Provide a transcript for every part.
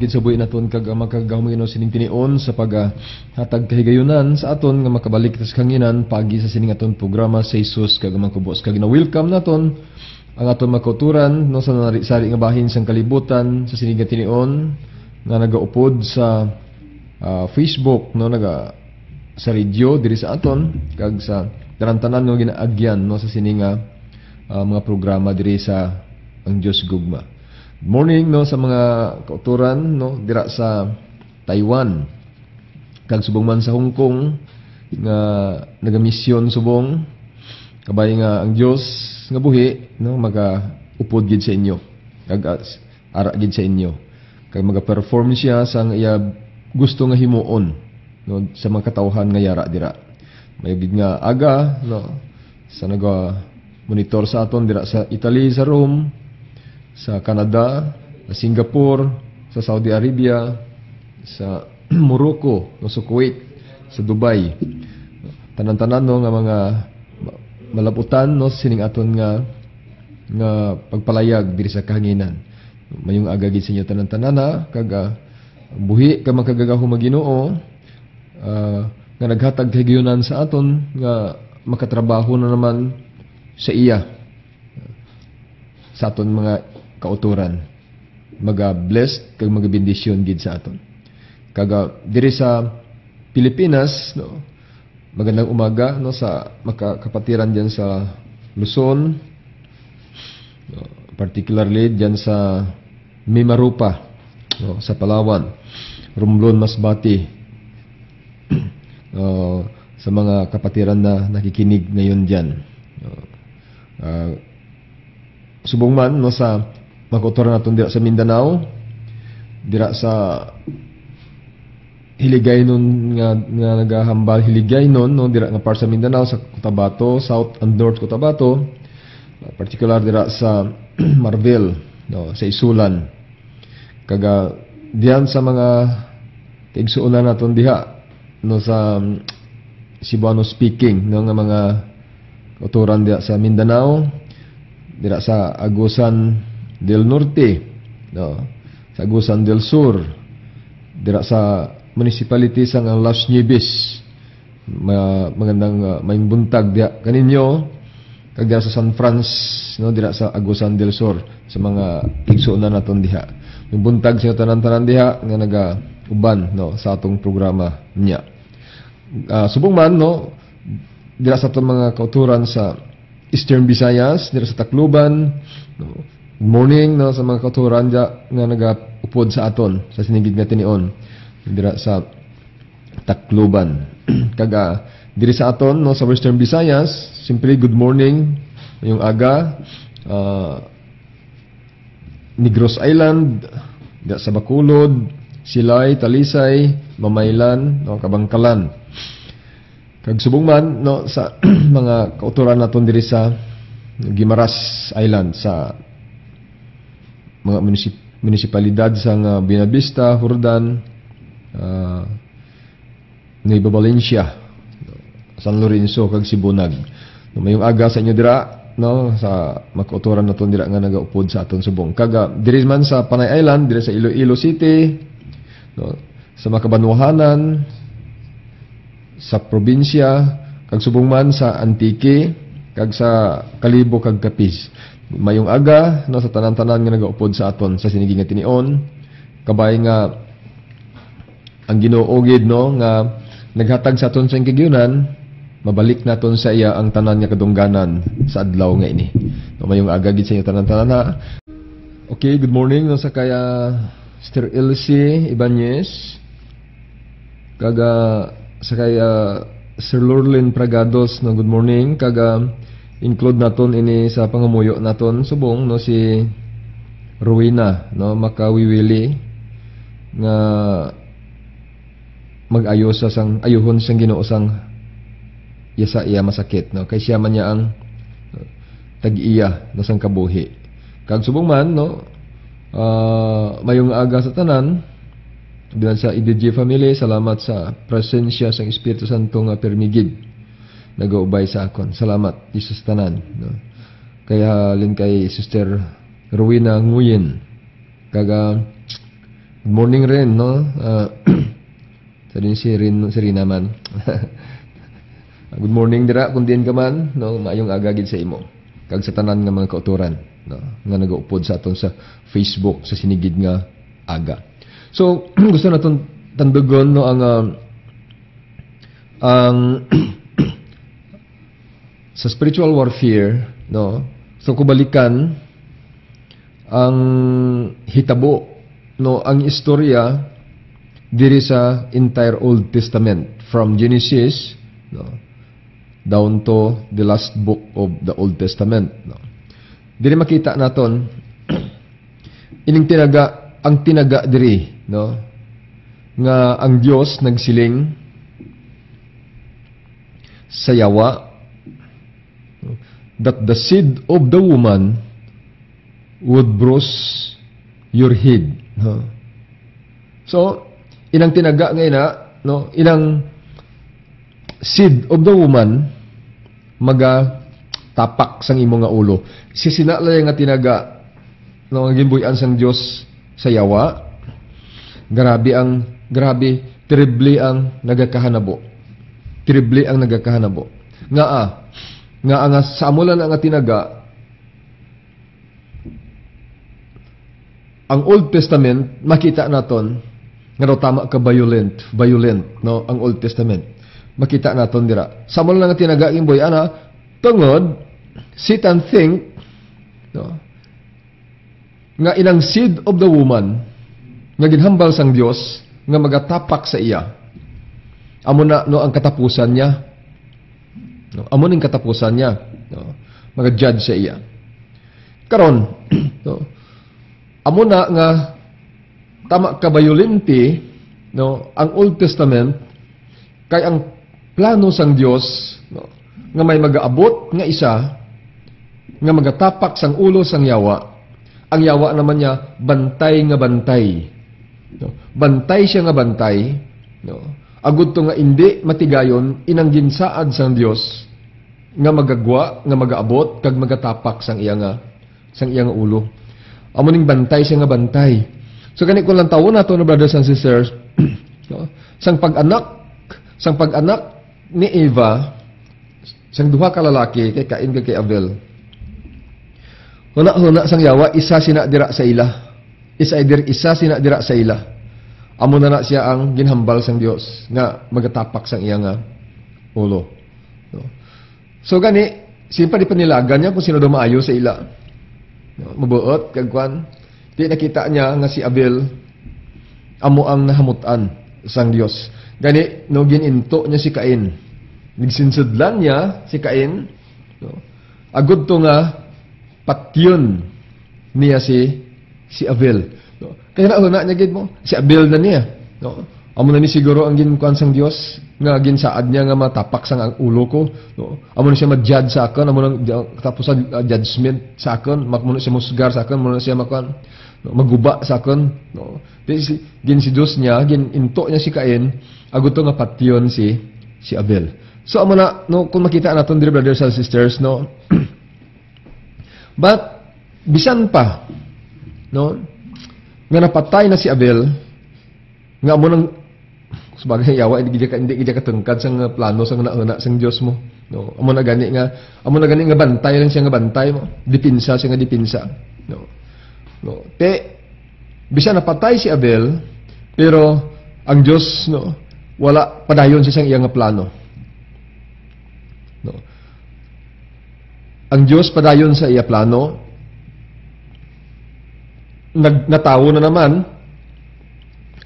Gitsaboy naton kag makagamoy no sining tinion sa hatag kahigayunan sa aton nga makabalik sa kanginan pagi sa sining aton programa sa Jesus kag makubos kag na welcome naton ang aton makuturan no sa sari nga bahin sang kalibutan sa sining tinion nga nagaupod sa Facebook no sa radio diri sa aton kag sa tanan-tanan nga ginaagyan no sa sining mga programa diri sa ang Dios Gugma. Morning no sa mga kauturan no dira sa Taiwan kag subong man sa Hong Kong nga nagamisyon subong kabay nga ang Dios nga buhi no magaupod gid sa inyo kag ara gid sa inyo kag maga-perform siya sang iya gusto nga himuon no sa mga katawhan nga yara dira may gid nga aga no sa naga monitor sa aton dira sa Italy, sa Rome, sa Canada, sa Singapore, sa Saudi Arabia, sa Morocco, no, sa Kuwait, sa Dubai. Tanan-tanan no nga mga malaputan no sining aton nga pagpalayag diri sa kahanginan. Mayong aga gid sa inyo tanan-tanan kag buhi ka makagagaho Ginoo nga naghatag kahigayunan sa aton nga makatrabaho na naman sa iya sa aton mga kauturan maga-blessed kag maga-bendisyon gid sa aton kaga diri sa Pilipinas no magandang umaga no sa makakapatiran diyan sa Luzon no, particularly diyan sa Mimarupa no, sa Palawan, Romblon, Masbate sa mga kapatiran na nakikinig ngayon diyan subong man no sa makuturan naton dira sa Mindanao dira sa Hiligaynon nga nagahambal Hiligaynon no dira nga part sa Mindanao sa Cotabato, South and North Cotabato, particular dira sa Marvel no sa Isulan kaga diyan sa mga kaigsuonan naton diha no sa Cebuano speaking no nga mga kauturan dira sa Mindanao dira sa Agusan del Norte no sa Agusan del Sur dira sa municipality sang Las Nieves magandang mayong buntag diha kaninyo kag dira sa San Franz no dira sa Agusan del Sur sa mga igsuonan naton diha yung buntag sa tanan-tanan diha nga naga-uban no sa atong programa niya subong man no dira sa atong mga kauturan sa Eastern Visayas dira sa Tacloban no good morning no sa mga kauturan nga nagaupod sa aton sa sinigid nga tinion dira sa Tacloban kag diri sa aton no sa Western Visayas simply good morning yung aga Negros Island dira sa Bacolod, Silay, Talisay, Mamaylan no Kabangkalan kag subong man no sa mga kauturan naton diri sa Guimaras Island sa mga munisipalidad sa Binavista, Hordan, Nueva Valencia, San Lorenzo kag Sibunag. No, mayong aga sa inyo dira no sa makauturan naton dira nga nagaupod sa aton subong. Kag diri man sa Panay Island, diri sa Iloilo City, no, sa Makabanwahanan, sa probinsya kag subong man sa Antique kag sa Kalibo kag Capiz. Mayong aga no sa tanan-tanan nga nagaupod sa aton sa sinigi nga tinion kabay nga ang Ginoo gid no nga naghatag sa aton sa kahigayunan mabalik naton sa iya ang tanan nga kadungganan sa adlaw nga ini. No, mayong aga gid sa inyo tanan-tanan ha. Okay, good morning no sa kaya Sister Elsie Ibanez kaga sa kaya Sir Lorlin Pragados no good morning kaga include naton ini sa pangamuyo naton subong no si Rowena no makawiwili nga mag-ayo sa sang ayuhon sang Ginoo sang yasa iya masakit no kay siya man niya ang tag-iya no sang kabuhi kag subong man no mayong aga sa tanan diyan sa IDG family salamat sa presensya sang Espiritu Santo nga permigid nagaubay sa akon. Salamat Jesus tanan no. Kaya halin kay Sister Rowena Nguyen kaga Good morning rin, no? Sa din si Rina man. Good morning dira kung diin ka man, no? Maayong aga gid sa imo. Kag sa tanan nga mga kauturan, no? Nga nagaupod sa aton sa Facebook sa sinigid nga aga. So, gusto naton tandugon no ang sa spiritual warfare, no? So kubalikan ang hitabo, no, ang istorya diri sa entire Old Testament from Genesis, no, down to the last book of the Old Testament, no. Diri makita naton ining tinaga diri, no, nga ang Dios nagsiling sa yawa that the seed of the woman would bruise your head, no? So inang tinaga ngayon na, no, inang seed of the woman maga tapak sang imo nga ulo. Sisinalay nga tinaga, no, ang gimbuyan sang Dios sa yawa. Grabe, terrible ang nagakahanabo. Terrible ang nagakahanabo. Nga ang sa amulan ang tinaga, ang Old Testament makita naton nga daw tama ka violent, no, ang Old Testament. Makita naton dira. Sa amulan ang tinaga imboy ana tungod sit and think, no, nga inang seed of the woman nga ginhambal sang Dios nga magatapak sa iya. Amo na, no, ang katapusan niya. No, amo ning katapusan niya, no, mag-judge sa iya. Karon, no, amo na nga tama ka violente, no, ang Old Testament kay ang plano sang Dios, no, nga may magaabot nga isa nga magatapak sang ulo sang yawa. Ang yawa naman niya bantay nga bantay. No, bantay siya nga bantay, no. Agud to nga indi matigayon inang ginsaad sang Dios nga magagwa, nga magaabot kag magatapak sang iya nga ulo. Amo ning bantay siya nga bantay. So kani ko lang tawo nato na brothers and sisters, no? sang pag-anak ni Eva, sang duha ka lalaki kay Cain kag kay Abel. Huna sang yawa isa sina dira sa ila. Isa sina dira sa ila. Amo na siya ang ginhambal sang Dios nga magatapak sang iya nga ulo. No? So gani, simpay panilagan niya kung sino daw maayo sa ila. No? Mabuot kag kwan. Di nakita niya nga si Abel amo ang nahamutan sang Dios. Gani no gininto niya si Cain. Nagsinsudlan niya si Cain. No? Agud to nga patyon niya si Abel. No? Kaya na niya gid mo, si Abel na niya. No? Amo na ni siguro ang ginkuan sang Dios nga ginsaad niya nga matapak sang ang ulo ko. No? Amo na siya mag-judge sa akon, amo na tapos sa judgment sa akon, makmo na siya musgar sa akon, amo na siya makuan, no? Maguba sa akon. No? Si Dios niya, gininto niya si Cain, agud to nga patyon si Abel. So amo na, no, kung makita naton dear brothers and sisters, no. But bisan pa, no, nga napatay na si Abel, nga mo nang sabagay yawa hindi ka tungkad sang plano sang nauna sang Dios mo, no. Amo na gani nga bantay lang siya nga bantay mo, dipinsa siya nga dipinsa, no. No, bisan napatay si Abel, pero ang Dios, no, wala padayon siya sang iya nga plano. No. Ang Dios padayon sa iya plano. Natawo na naman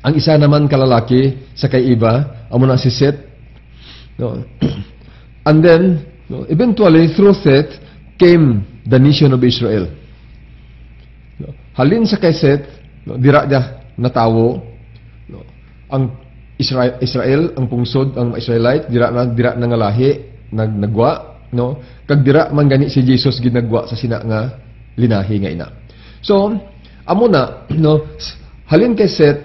ang isa naman kalalaki sa kay Eva, amo na si Seth, no. And then, no, eventually through Seth came the nation of Israel. No. Halin sa kay Seth, no, dira dia natawo, no, ang Israel ang pungsod, ang Israelite dira na nga lahi nagwa, no, kag dira man gani si Jesus ginagwa sa sina nga linahi nga ina. So amo na, no, halin kay Seth,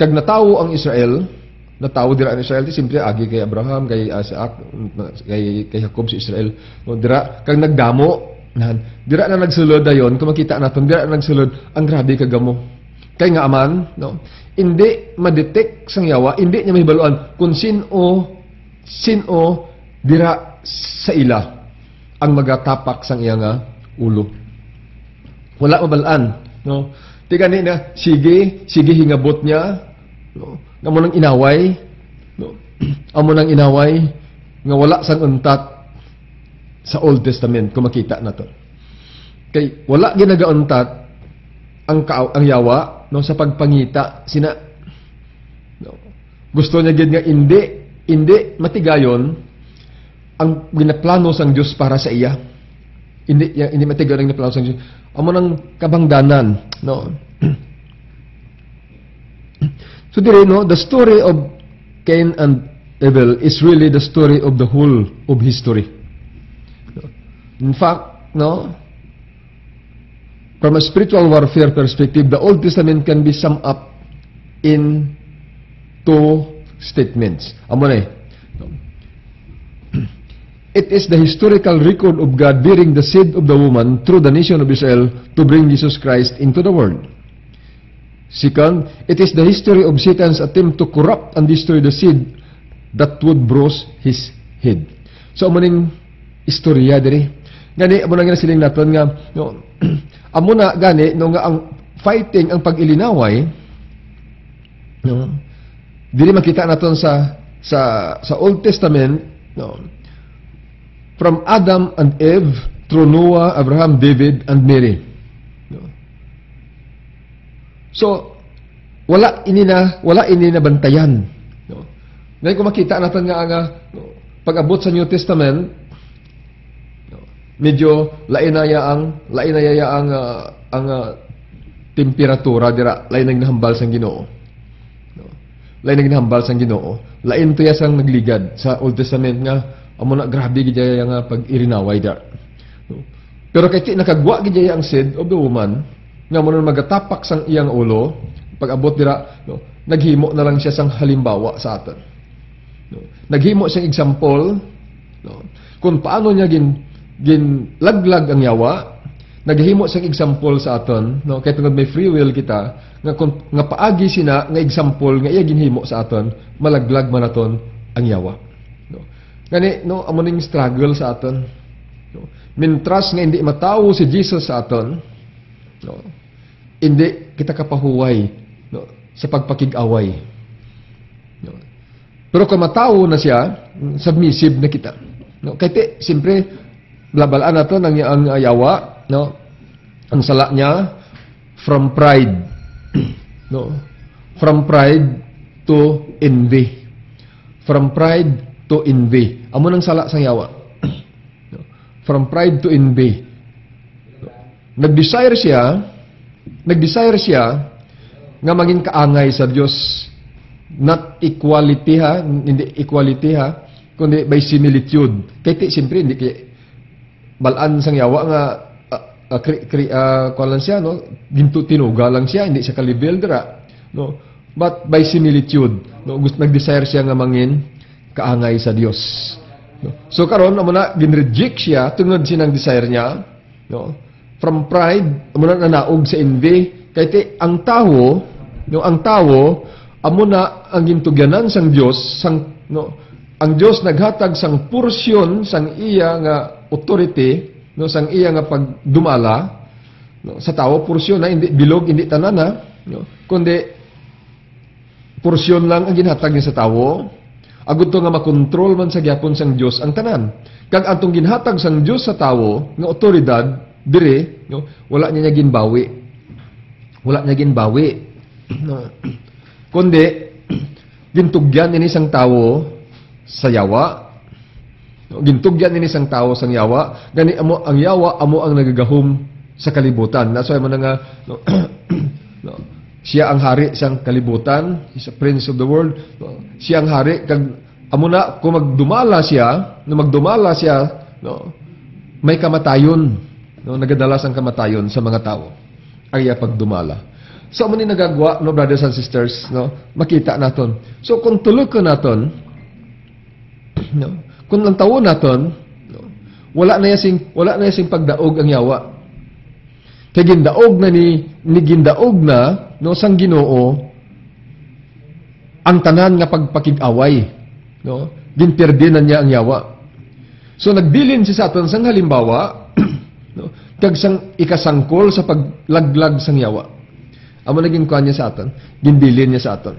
kag natawo ang Israel, natawo dira ang Israel, simple agi kay Abraham, kay Isaac, kay Jacob si Israel. No, dira kag nagdamo, dira na nagsulod dayon, kung makita naton dira na nagsulod, ang grabe kagamo. Kay nga aman, no, hindi ma-detect sang yawa, hindi niya mahibaluan kung sino dira sa ila ang magatapak sang iya nga ulo. Wala mabalaan, no. Tiga ni na sige hingabot niya, no. Amo nang inaway, no. Amo nang inaway nga wala sang untat sa Old Testament kung makita nato. Kay wala ginagauntat ang yawa, no, sa pagpangita sina, no. Gusto niya gid nga hindi matigayon ang ginaplano sang Dios para sa iya. Hindi matigayon ang ginaplano sang Dios. Amo nang kabangdanan, no. So dire, no, the story of Cain and Abel is really the story of the whole of history. In fact, no, from a spiritual warfare perspective, the Old Testament can be summed up in two statements. Amo na It is the historical record of God bearing the seed of the woman through the nation of Israel to bring Jesus Christ into the world. Second, it is the history of Satan's attempt to corrupt and destroy the seed that would bruise his head. So, amo ning istorya diri. Gani, amo na nga siling naton nga, no, amo na gani, no, nga ang fighting, ang pag-ilinaway, no, diri makita naton sa Old Testament, no, from Adam and Eve, through Noah, Abraham, David, and Mary. No. So, wala ini na bantayan. No. Ngayon kung makita natin nga no, pag-abot sa New Testament, no, medyo lain na ang temperatura dira, lain ang nahambal sang Ginoo. No. Lain ang nahambal sang Ginoo. Lain to ya sang nagligad sa Old Testament nga amo na grabe gid nga pag-irinaway da. No. Pero kay ti nakagwa gid ang seed of the woman nga mo na magatapak sang iyang ulo, pag-abot dira, no, naghimo na lang siya sang halimbawa sa aton. No. Naghimo siyang example, no, kung paano niya ginlaglag ang yawa, naghimo siyang example sa aton, no, kay tungod may free will kita nga paagi sina nga example nga iya ginhimo sa aton, malaglag man aton ang yawa. Gani, no, amo ning struggle sa aton. No. Mintras nga hindi matawo si Jesus sa aton, no, hindi kita kapahuway, no, sa pagpakig-away. No. Pero kung matawo na siya, submissive na kita. No. Kaya siyempre, blabalaan naton ang yawa, no, ang sala niya, from pride. No. From pride to envy. From pride to envy. Amo nang sala sang yawa. From pride to envy. Nag-desire siya nga maging kaangay sa Dios. Not equality ha, hindi equality ha, kundi by similitude. Kaya siyempre hindi kay balaan sang yawa nga kuan siya, no, ginto tinuga lang siya, hindi siya kalibel dira, no. But by similitude, no, gusto nag-desire siya nga mangin kaangay sa Dios. No? So karon amo na ginreject siya tungod sinang desire niya, no? From pride amo na nanaog sa envy kay ang tawo, no, ang tawo amo na ang gintugyanan sang Dios sang, no, ang Dios naghatag sang porsyon sang iya nga authority, no, sang iya nga pagdumala, no, sa tawo porsyon na hindi bilog, hindi tanan na, no, kundi porsyon lang ang ginhatag niya sa tawo. Agud to nga makontrol man sa gyapon sang Dios ang tanan. Kag antong ginhatag sang Dios sa tawo nga otoridad dire, no, wala niya ginbawi. Wala niya ginbawi. No. Kundi gintugyan ini sang tawo sa yawa. No, gintugyan ini sang tawo sang yawa, gani amo ang yawa amo ang nagagahom sa kalibutan. That's why man nga, no, no, siya ang hari siyang kalibutan, he's a prince of the world. Siya ang hari kag amo na kung magdumala siya, no, may kamatayon, no, nagadalas ang kamatayon sa mga tao. Ang iya pagdumala. So amo ni nagagwa, no, brothers and sisters, no, makita naton. So kung tulog ko naton, no, kung lang tawo naton, no, wala na sing pagdaog ang yawa. Kay gindaog na ni gindaog na no sang Ginoo ang tanan nga pagpakig-away, no, ginperdinan niya ang yawa. So nagbilin si sa aton sang halimbawa no, kag sang ikasangkol sa paglaglag sang yawa. Amo naging kuan niya sa aton, ginbilin niya sa aton.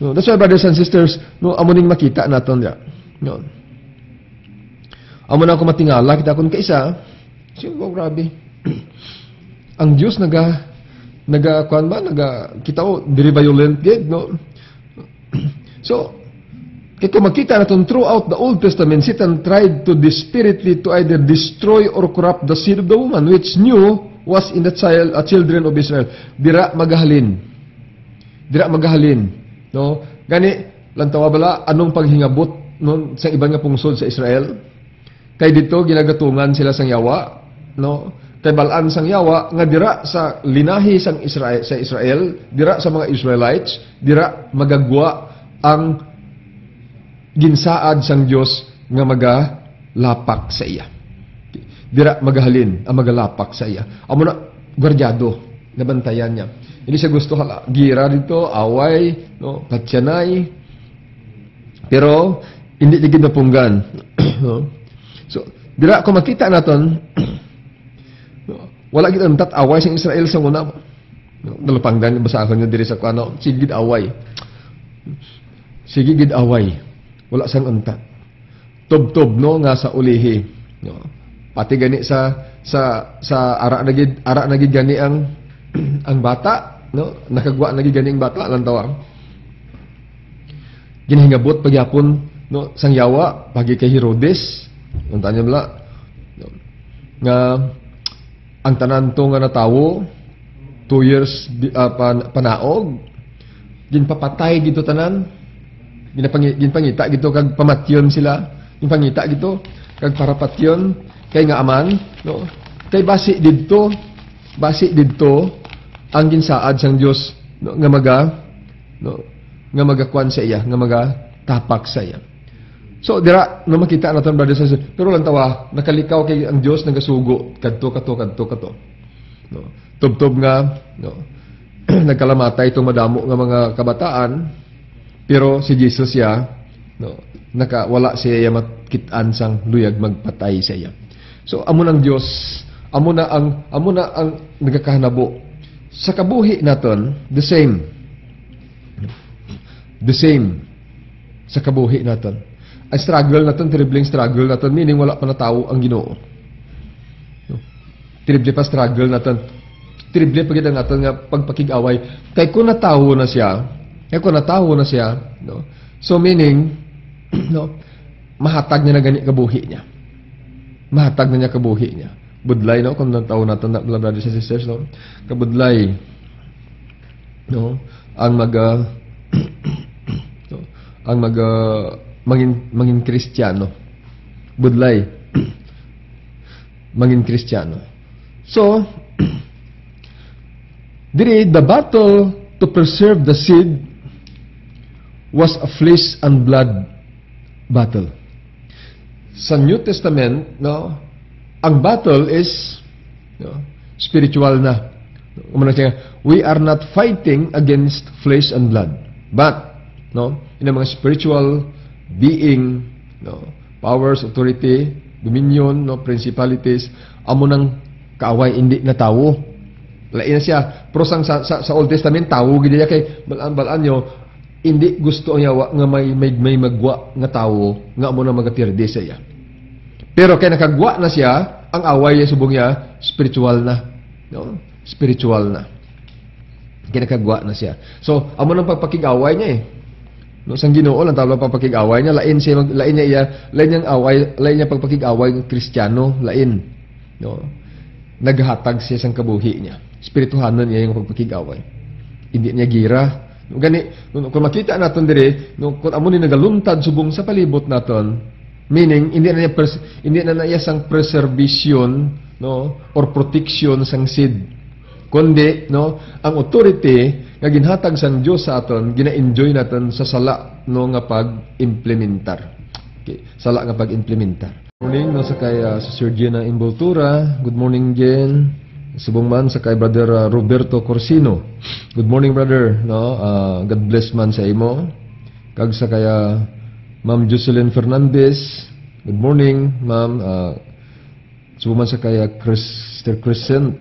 No, that's why brothers and sisters, no, amo ning makita naton ya. No. Amo na ako matingala kita kun kaisa, sigo grabe. Ang Dios naga kuan ba kita very violent gid, no. So, kung makita natin throughout the Old Testament, Satan tried to desperately to either destroy or corrupt the seed of the woman, which knew was in the children of Israel. Dira magahalin. No? Gani, lantawa bala, anong paghingabot no, sa ibang nga pungsod sa Israel? Kay dito, ginagatungan sila sang yawa. No? Kay balaan sang yawa, nga dira sa linahi sang Israel, sa Israel, dira sa mga Israelites, dira magagwa ang ginsaad sang Dios nga magalapak sa iya. Dira magahalin ang magalapak sa iya. Amo na gwardyado nga bantayan niya. Hindi siya gusto gira dito, away, no, patyanay. Pero hindi digid napunggan. No? So, dira kung makita naton wala gid antat away sang Israel sa una. No, dalapangdan basahon niya diri sa kuno, sigid away. Sige gid away. Wala sang unta. Tub-tub no nga sa ulihi. No. Pati gani sa ara na gid gani ang ang bata, no? Nakagwa na gid gani ang bata lantaw. Ginhingabot pagyapon no sang yawa pagi kay Herodes. Unta niya bala. No. Nga ang tanan to nga natawo 2 years panaog ginpapatay gito tanan. Ginpangita gito kag pamatyon sila. Ginpangita gito kag parapatyon kay nga aman, no? Kay basi didto ang ginsaad sang Dios no, nga magakuan sa iya, nga magatapak sa iya. So dira no makita naton brothers and sisters, pero lang tawa nakalikaw kay ang Dios nagasugo kadto. No. Tubtob nga no. Nagkalamatay itong madamo nga mga kabataan. Pero si Jesus siya, no, wala siya makitaan sang luyag magpatay sa iya. So amo nang Dios, amo na ang nagakahanabo. Sa kabuhi naton, the same sa kabuhi naton. Ang struggle naton, terribling struggle naton, meaning wala pa na tao ang Ginoo. No? Terrible pa struggle naton. Terrible pa gid ang aton nga pagpakig-away. Kay kung natawo na siya, no? So meaning, no, mahatag niya na gani kabuhi niya. Budlay, no, kung natawo natin na brothers and sisters, no, kabudlay, no, ang mangin Kristiyano. Budlay, mangin Kristiyano. So, diri the battle to preserve the seed was a flesh and blood battle. Sa New Testament, no, ang battle is spiritual na. We are not fighting against flesh and blood, but no, in mga spiritual being, no, powers, authority, dominion, no, principalities, amo nang kaaway hindi na tawo. Lain na siya. Pero sa Old Testament tawo gid niya kay balaan nyo hindi gusto ang yawa nga may magwa nga tawo nga amo na magatirdi sa iya. Pero kay nakagwa na siya, ang away niya subong niya spiritual na. No? Spiritual na. Kay nakagwa na siya. So, amo nang pagpakig-away niya No, sang Ginoo lang tawag pagpakig-away niya, lain niya pagpakig-away ng Kristiyano, lain. No? Naghatag siya sang kabuhi niya. Spirituhanan niya yung pagpakig-away. Hindi niya gira. Gani, kung makita natin dire, kung amo ni nagaluntad subong sa palibot naton, meaning hindi na niya sang preservation, no, or protection sang seed, kundi no, ang authority nga ginhatag sang Dios sa aton gina-enjoy naton sa sala no nga pag-implementar. Okay, sala nga pag-implementar. Morning no sa kay Sir Gina Imboltura. Good morning Jen. Subong man sa kay brother Roberto Corsino. Good morning brother, no? God bless man sa imo. Kag sa kaya Ma'am Jocelyn Fernandez. Good morning, ma'am. Subong man sa kaya Mr. Crescent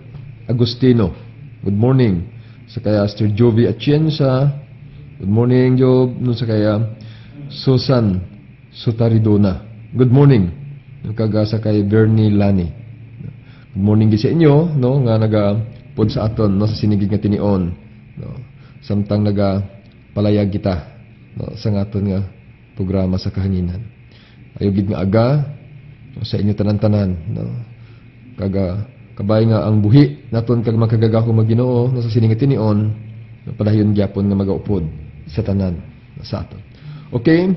Agustino. Good morning. Sa kaya Sir Jovi Atienza. Good morning, Job. No sa kaya Susan Sutaridona. Good morning. Kag sa kay Bernie Lani. Good morning din sa inyo, no, nga naga-pod sa aton, no, sa sinigig nga tinion, no, samtang naga-palayag kita, no, sa aton nga programa sa kahanginan. Ayogid nga aga, no, sa inyo tanan-tanan, no, kaga kabay nga ang buhi naton kag makagagaho mag-Ginoo, no, sa sinigig nga tinion, no, padayon gyapon nga magaupod sa tanan, no, sa aton. Okay?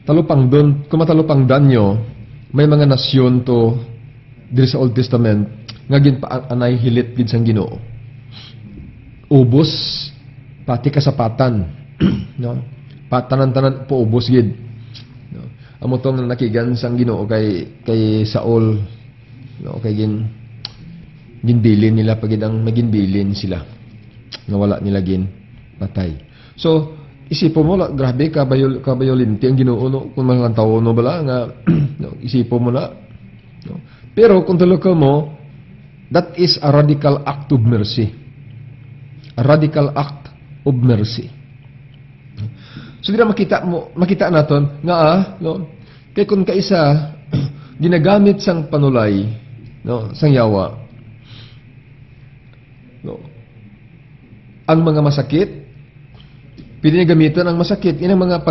Talupang don, kung matalupang danyo, may mga nasyon to diri sa Old Testament nga anay hilit gid sang Ginoo. Ubos pati kasapatan, no? Patanan-tanan po ubos gid. No? Amo tong nakigan sang Ginoo kay Saul, no? Kay ginbilin nila pagid ang maginbilin sila. Nga wala nila gin patay. So isipo mo, grabe, kabayolinti ang Ginoo, no? Kung mga tao, no, bala, nga, no, isipo mo na. No? Pero, kung talaga mo, that is a radical act of mercy. A radical act of mercy. So, dito makita natin, nga, no, kaya kung kaisa, ginagamit sang panulay, no, sang yawa, no, ang mga masakit, pwede niya gamitan ang masakit. Yan ang mga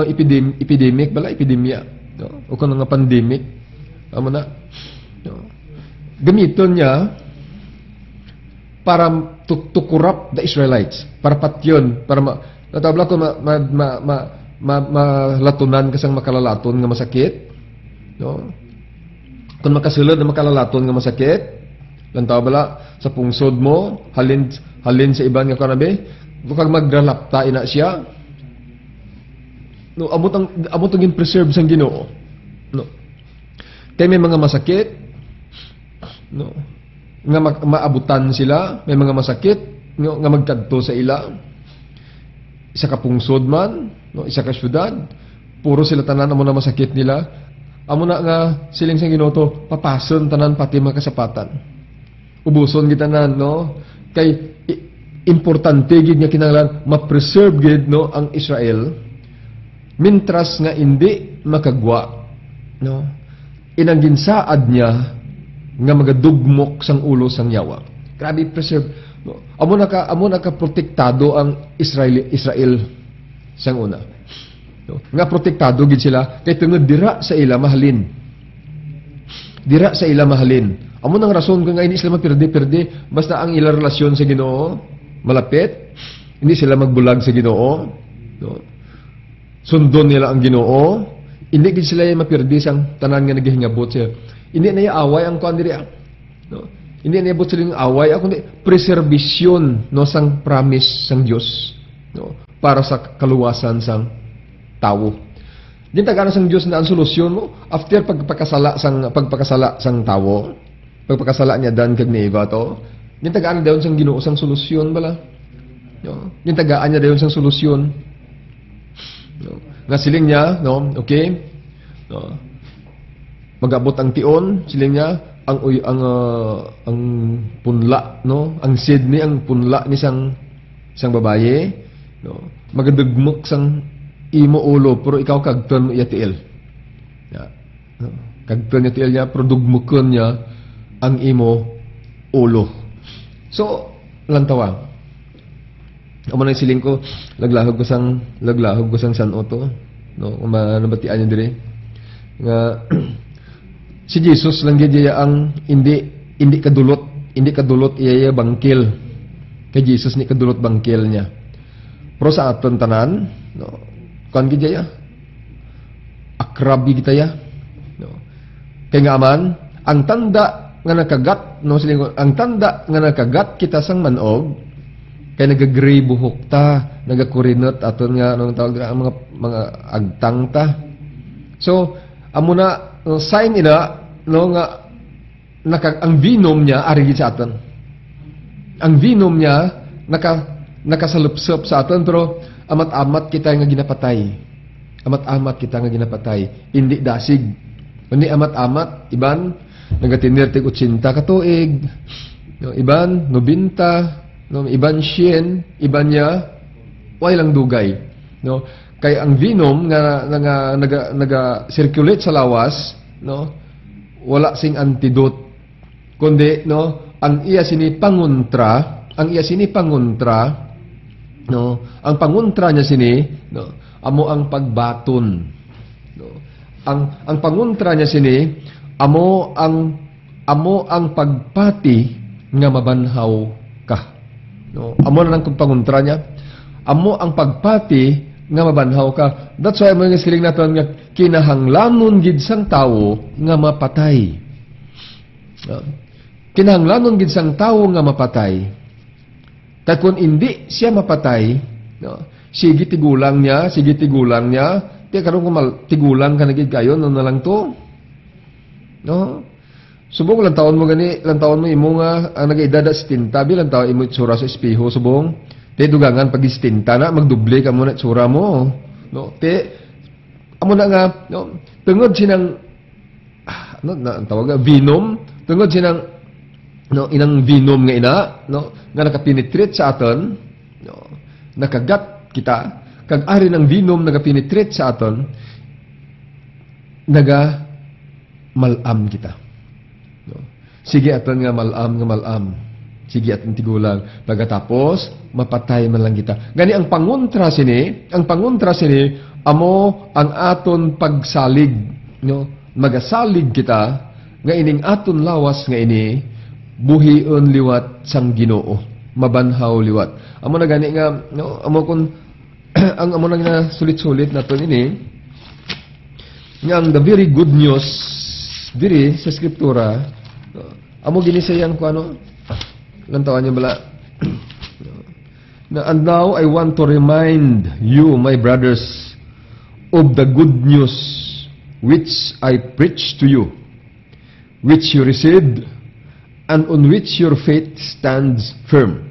epidemic, epidemia. No? O kung mga pandemic. Tama na. No? Gamiton niya para to corrupt the Israelites. Para patyon. Para natabla ko malatunan kasang makalalaton nga masakit. No? Kung makasulod na makalalaton nga masakit, lantaw bala sa pungsod mo, halin sa iban nga kanabi, bukag magdalapta ina siya, no, amot ang preserve sang Ginoo, no. Kay may mga masakit, no, nga maabutan sila, may mga masakit, no, nga magkadto sa ila, isa ka pungsod man, no, isa ka syudad, puro sila tanan amo na masakit nila, amo na nga siling sang Ginoo to, papason tanan pati mga kasapatan, ubuson gitanan, no, kay importante gid nga kinahanglan ma-preserve gid, no, ang Israel mintras nga hindi makagwa, no, inang ginsaad niya nga magadugmok sang ulo sang yawa. Grabe preserve, no. Amo na ka protektado ang Israel sang una, no, nga protektado gid sila kay tungod dira sa ila mahalin. Amo nang rason kung nga hindi sila mapirdi basta ang ila relasyon sa Ginoo malapit, hindi sila magbulag sa Ginoo, no? Sundon nila ang Ginoo, hindi gid sila mapirdi sang tanan nga nagahingabot siya. Hindi na away ang kuan diri, no? Hindi na abot sila away, kundi preservation, no, sang promise sang Dios, no, para sa kaluwasan sang tawo. Din tagana sang Dios na ang solusyon mo after pagpakasala sang tawo, pagpakasala niya dan kag ni Eva to. Yung tagaan dayon sang Ginoo sang solusyon bala. No? Yung tagaan niya dayon sang solusyon. No? Nga siling niya, no, okay? No. Magabot ang tion, siling niya ang punla, no? Ang seed ni ang punla ni sang babaye, no? Magadugmok sang imo ulo pero ikaw kagton mo yatiil. Ya. No? Kagton yatiil niya pero dugmukon niya ang imo ulo. So, lantawa. Amo na siling ko, laglahog ko sang San Otto, no, manabatian niya dire. Nga si Jesus lang gid ang hindi kadulot iya bangkil. Kay Jesus ni kadulot bangkil niya. Pero sa aton tanan, no, kan gid akrabi kita ya. No. Kay nga man ang tanda nga nakagat, no, siling ang tanda nga nakagat kita sang manog kay nagagray buhok ta, nagakurinot aton nga nung tawag ang mga agtang ta. So amo na sign ina, no, nga ang venom niya ari gid sa aton. Ang venom niya nakasalupsop sa aton, pero amat-amat kita nga ginapatay. Amat-amat kita nga ginapatay. Hindi dasig. Kundi amat-amat, iban nagatinir tig 80 ka tuig. No, iban 90, no, iban 100, iban niya way lang dugay. No, kay ang venom nga naga-circulate sa lawas, no, wala sing antidote. Kundi no, ang iya sini pangontra, no, ang pangontra niya sini, no, amo ang pagbaton. No, ang pangontra niya sini, amo ang pagpati nga mabanhaw ka. No, amo na lang kung pangontra niya. Amo ang pagpati nga mabanhaw ka. That's why mga siling naton nga kinahanglanon gid sang tawo nga mapatay. No, kinahanglanon gid sang tawo nga mapatay. Kaya kung hindi siya mapatay, no, sige tigulang niya, tiya karon kung tigulang ka na gid kayo, no na lang to. No? Subong lang taon mo imo nga ang nagaidada sa tinta, bilang taon imo itsura sa espeho, subong. Te dugangan pag istinta na, magduble ka mo na itsura mo. No? Te, amo na nga, no, tungod sinang, ano na ang tawag, venom, tungod sinang, no, inang venom nga ina, no, nga nakapenetrate sa aton, no, nakagat kita, kag ari ng venom nakapenetrate sa aton, malam kita. No. Sige aton nga malam. Sige aton tigulang. Pagkatapos, mapatay man lang kita. Gani ang pangontra sini, amo ang aton pagsalig. No? Magasalig kita, nga ining aton lawas nga ini, buhion liwat sang Ginoo. Mabanhaw liwat. Amo na gani nga, no? Amo kun, ang amo na nga sulit-sulit naton ini, nga ang the very good news, diri sa Skriptura, amo ginisayan ko ano, lantawan niyo bala, and now I want to remind you, my brothers, of the good news which I preach to you, which you received, and on which your faith stands firm.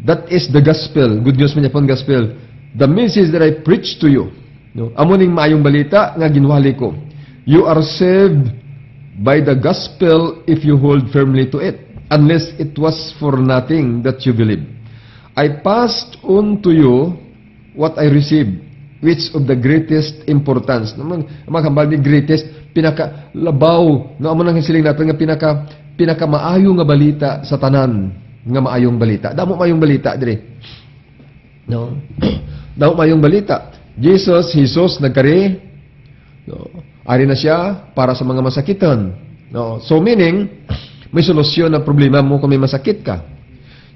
That is the gospel. Good news man yapon gospel. The message that I preach to you. No? Amo ning maayong balita nga ginwali ko. You are saved by the gospel if you hold firmly to it, unless it was for nothing that you believe. I passed on to you what I received, which of the greatest importance. Naman, maghambal ni greatest, pinaka-labaw. No, amo nang hisiling natin nga pinaka-maayo nga balita sa tanan. Nga maayong balita. Damo maayong balita, dire. No? Damo maayong balita. Jesus nagkari. No? Ari na siya para sa mga masakitan. No? So meaning, may solusyon na problema mo kung may masakit ka.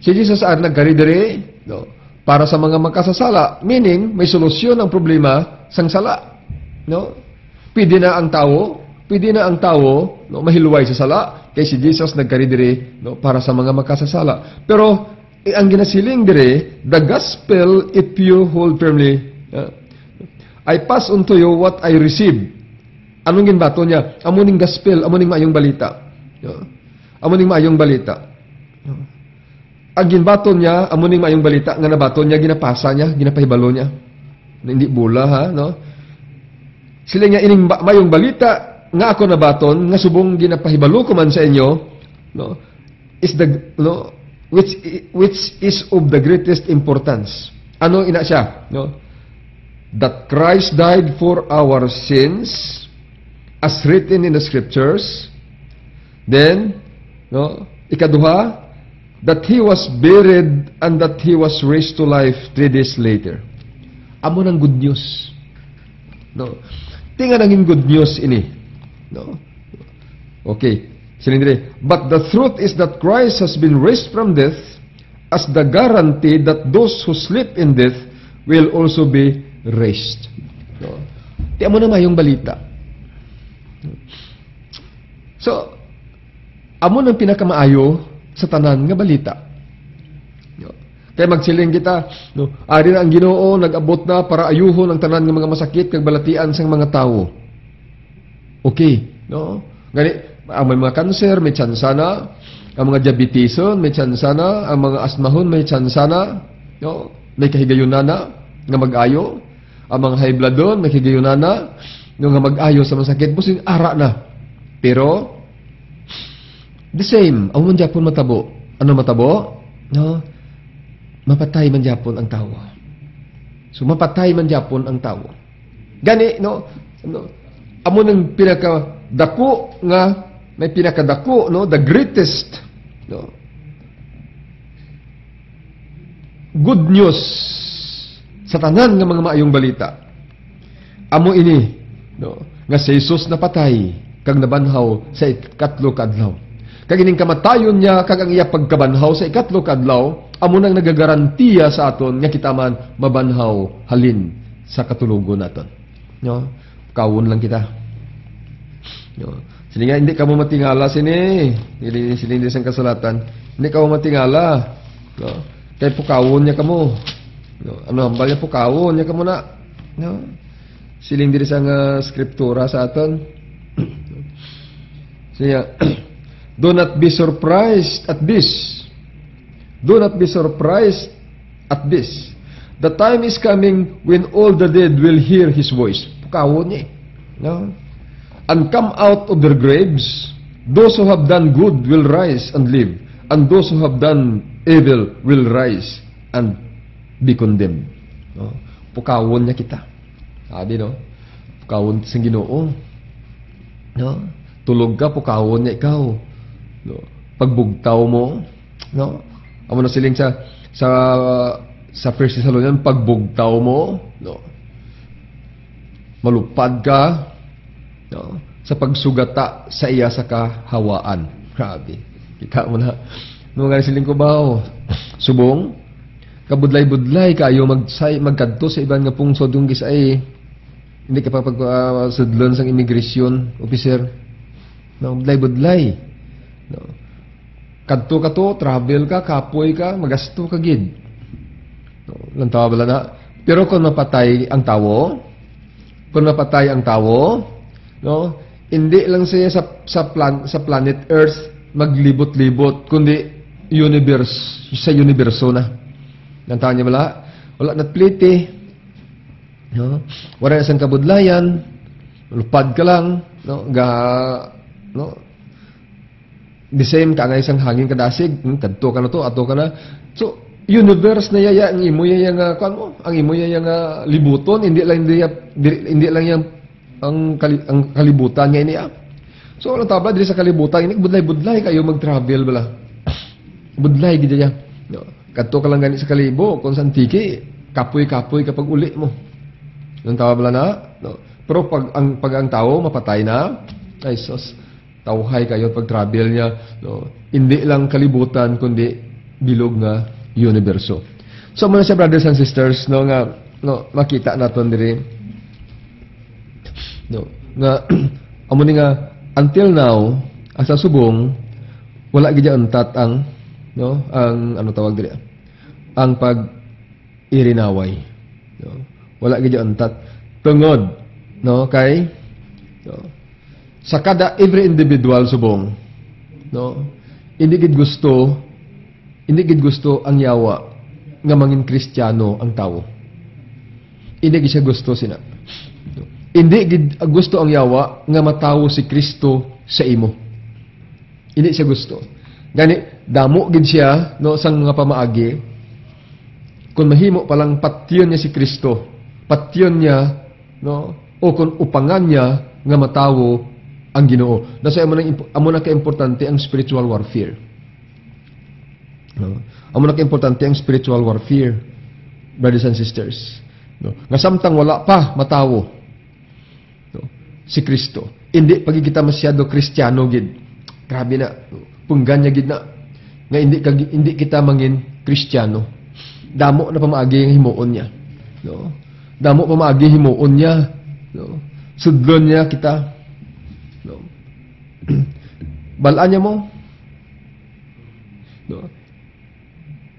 Si Jesus ari nagkari dire, no? Para sa mga makasasala. Meaning, may solusyon ang problema sang sala. No? Pwede na ang tao, no, mahilway sa sala, kay si Jesus nagkari dire, no, para sa mga makasasala. Pero ang ginasiling dire, the gospel if you hold firmly. I pass on to you what I received. Anong ginbato niya? Amuning gospel, amuning maayong balita. Amuning maayong balita. Ang ginbato niya, amuning maayong balita, nga nabato niya, ginapasa niya, ginapahibalo niya. Hindi bula, ha, no? Sila nga ining maayong balita, nga ako nabaton, nga subong ginapahibalo ko man sa inyo, no, is the, no, which is of the greatest importance. Ano ina siya? No? That Christ died for our sins, as written in the scriptures. Then, no, ikaduha, that He was buried and that He was raised to life 3 days later. Amo ng good news. No. Tinga nanging good news ini. No. Okay. Silindre. But the truth is that Christ has been raised from death as the guarantee that those who sleep in death will also be raised. No. Tiyan mo na mayong balita. So, amo ng pinakamaayo sa tanan nga balita. No. Kaya magsiling kita, no, ari na ang Ginoo nag-abot na para ayuhon ang tanan nga mga masakit kag balatian sang mga tawo. Okay, no? Ang may mga cancer, may tsansa na. Ang mga diabetison, may tsansa na. Ang mga asmahon, may tsansa na. No? May kahigayunan na nga mag-ayo. Ang mga high blood doon, may kahigayunan na nga mag-ayo sa masakit. Busing ara na. Pero, the same. Ang manjapon matabo. Ano matabo? No? Mapatay man japon ang tao. So, mapatay man japon ang tao. Gani, no? Amo ng pinakadako nga, may pinakadako, no? The greatest, no? Good news sa tanan nga mga maayong balita. Amo ini, no? Nga si Jesus napatay, kag nabanhaw sa ikatlo kadlaw. Kag ining kamatayon niya, kag ang iya pagkabanhaw sa ikatlo kadlaw, amo nang nagagarantiya sa aton nga kita man mabanhaw halin sa katulugon naton. No? Kawon lang kita. No? Sini nga hindi ka mo matingala sini. Sini sa kasulatan. Hindi ka mo matingala. No? Kay pukawon niya kamo. No? Ano hambal niya pukawon niya kamo na. No? Siling diri sa skriptura sa aton. Siya do not be surprised at this. Do not be surprised at this. The time is coming when all the dead will hear His voice. Pukawon niya. No? And come out of their graves. Those who have done good will rise and live. And those who have done evil will rise and be condemned. No? Pukawon niya kita. Sabi, no? Pukawon sa Ginoo. No? Tulog ka, pukawon niya ikaw. No? Pagbugtaw mo, no? Amo na siling sa 1 Thessalonians, pagbugtaw mo, no? Malupad ka, no? Sa pagsugata sa iya sa kahawaan. Grabe. Kita mo na. No nga siling ko ba? Subong, kabudlay-budlay kayo magkadto sa ibang nga pungsod yung gisay. Hindi ka pa pagsadlon sang immigration officer. No, budlay-budlay. No. Kadto ka to, travel ka, kapoy ka, magasto ka gid. No, lantaw bala na. Pero kung napatay ang tawo, no, hindi lang siya sa planet Earth maglibot-libot, kundi sa universo na. Lantaw niya bala, wala natpliti. No, wala isang kabudlayan, lupad ka lang, no, no. The same ka nga isang hangin kadasig, kadto ka na to, ato ka na. So, universe na yaya, ang imo yaya nga, ang imo yaya nga libuton, hindi lang yang ang kalibutan nga niya. So, ano tabla, dili sa kalibutan, ini budlay-budlay kayo mag-travel bala. Budlay, gid niya. No. Kadto ka lang gani sa kalibo, kung saan tiki, kapoy-kapoy kapag uli mo. Ano tabla na? No. Pero pag ang tao mapatay na, ay sos, tawhay kayo pag travel niya, no? Hindi lang kalibutan kundi bilog nga universo. So muna siya, brothers and sisters, no, nga no, makita naton diri, no, nga amo ni nga until now asa subong wala gid antat ang, no, ang ano tawag diri, ang pag irinaway, no? Wala gid antat tungod, no, kay, no, sa kada every individual subong, no, hindi gid gusto ang yawa nga mangin Kristiyano ang tao. Hindi gid siya gusto sina. No? Hindi gid gusto ang yawa nga matawo si Kristo sa imo. Hindi siya gusto. Gani damo gid siya, no, sang nga pamaagi kung mahimo palang patyon niya si Kristo. Patyon niya, no, o kung upangan niya nga matawo ang Ginoo. Nasa amo na ka-importante ang spiritual warfare. No? Amo na ka-importante ang spiritual warfare, brothers and sisters. No? Nga samtang wala pa matawo, no, si Kristo. Hindi pag kita masyado Kristiyano gid. Grabe na. Punggan niya gid na. Nga hindi kita mangin Kristiyano. Damo na pamaagi ang himuon niya. No? Damo pamaagi himuon niya. No? Sudlon niya kita. No. Balaan niya mo. No.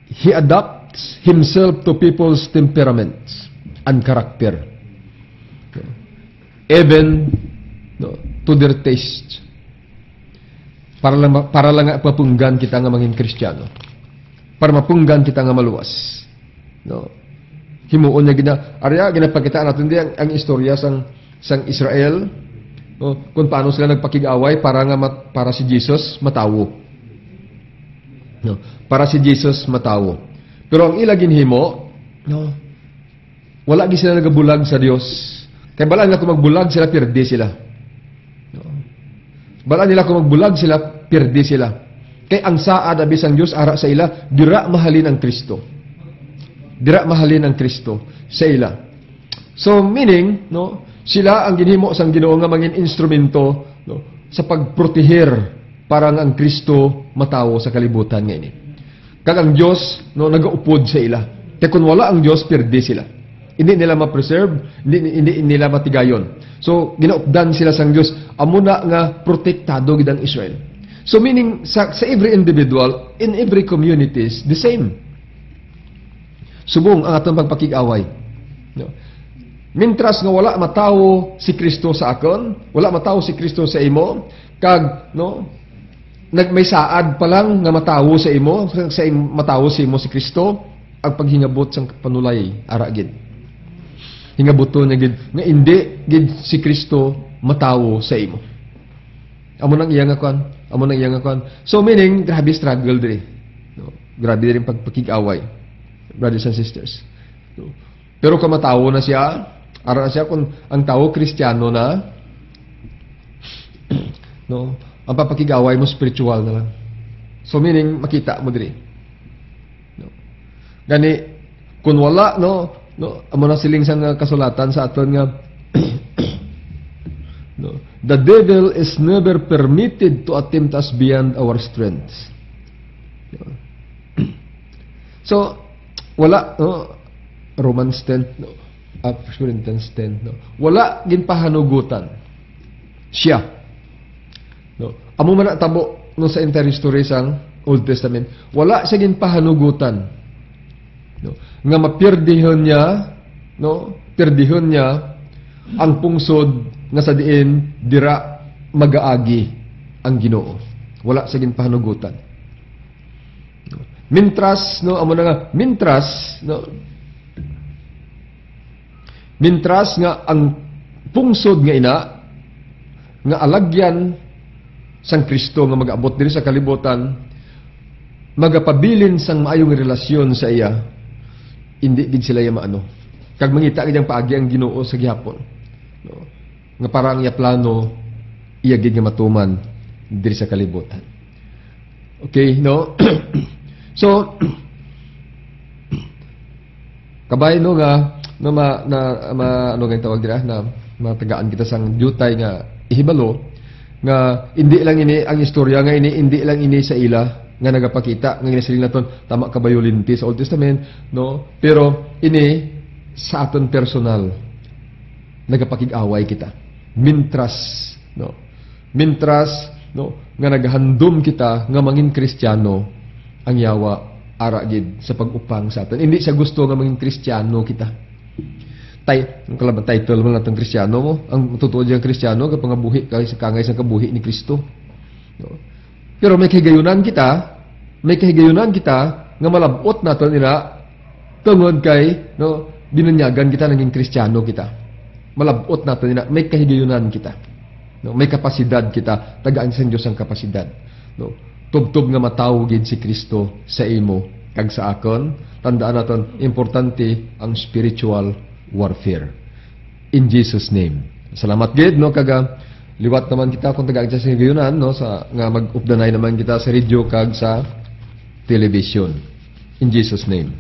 He adapts himself to people's temperaments and character. No. Even, no, to their taste. para lang nga papunggan kita nga mangin Kristiyano. Para mapunggan kita nga maluwas. No. Himuon niya ginapakita natin di ang istorya sang Israel, no, kung paano sila nagpakig-away para si Jesus matawo. No, para si Jesus matawo. Pero ang ila ginhimo, no, wala gi sila nagabulag sa Dios. Kay bala nila kung magbulag sila, pirdi sila. No. Bala nila kung magbulag sila, pirdi sila. Kay ang saad abis ang Dios ara sa ila, dira mahalin ang Kristo. Dira mahalin ang Kristo sa ila. So meaning, no, sila ang ginhimo sang Ginoo nga mangin instrumento, no, sa pagproteher para nga ang Kristo matawo sa kalibutan nga ini. Kag ang Dios, no, nagaupod sa ila. Kaya kung wala ang Dios, pirdi sila. Hindi nila ma-preserve, hindi nila matigayon. So ginaupdan sila sang Dios, amo na nga protektado gid ang Israel. So meaning sa every individual, in every communities, the same. Subong ang atong pagpakig-away. No. Mintras nga wala matawo si Kristo sa akon, wala matawo si Kristo sa imo, kag no, may saad pa lang nga matawo sa imo, matawo sa imo si Kristo, ang paghingabot sang panulay ara gid. Hingabuto niya gid nga indi gid si Kristo matawo sa imo. Amo nang iya nga kon, amo nang iya nga kon. So meaning grabe struggle diri. No, grabe diri pagpakig-away. Brothers and sisters. No. Pero kung matawo na siya, ara na siya kung ang tao Kristiyano na, no, ang papakig-away mo spiritual na lang. So meaning makita mo diri. No. Gani kung wala no amo na siling sang kasulatan sa aton nga no, the devil is never permitted to attempt us beyond our strength. No. So wala no, Romans 10 no, 1 Corinthians 10 no, wala ginpahanugutan siya. No, amo man tabo no sa entire history sang Old Testament, wala siya ginpahanugutan. No, nga mapirdihon niya, no, pirdihon niya ang pungsod nga sa diin dira magaagi ang Ginoo. Wala sa ginpahanugutan. No. Mintras no amo na nga mintras no, mintras nga ang pungsod nga ina nga alagyan sang Kristo nga mag-abot diri sa kalibutan, magapabilin sang maayong relasyon sa iya, hindi gid sila ya maano. Kag mangita gid ang paagi ang Ginoo sa gihapon. No. Nga para ang iya plano iya gid nga matuman diri sa kalibutan. Okay, no? So kabay no nga ano nga tawag dira na matagaan kita sang jutay nga ihibalo nga hindi lang ini ang istorya nga ini hindi lang ini sa ila nga nagapakita nga ginasiling naton tama kabayo linti sa Old Testament, no, pero ini sa aton personal nagapakig-away kita mintras no nga naghandom kita nga mangin Kristiyano ang yawa ara gid sa pag-upang sa aton. Hindi siya gusto nga mangin Kristiyano kita. Ang kalaban title mo natong Kristiyano mo, ang totoo diyang Kristiyano kapag buhi kay sa kangay sa kabuhi ni Kristo. No? Pero may kahigayunan kita nga malabot naton nila tungod kay no binunyagan kita naging Kristiyano kita. Malabot naton nila may kahigayunan kita. No, may kapasidad kita, tagaan sa Dios ang kapasidad. No, tubtob nga matawo gid si Kristo sa imo kag sa akon. Tandaan naton importante ang spiritual warfare. In Jesus name. Salamat gid no kaga liwat naman kita kung tagaan sa gayunan no sa nga mag-updanay naman kita sa radio kag sa television. In Jesus name.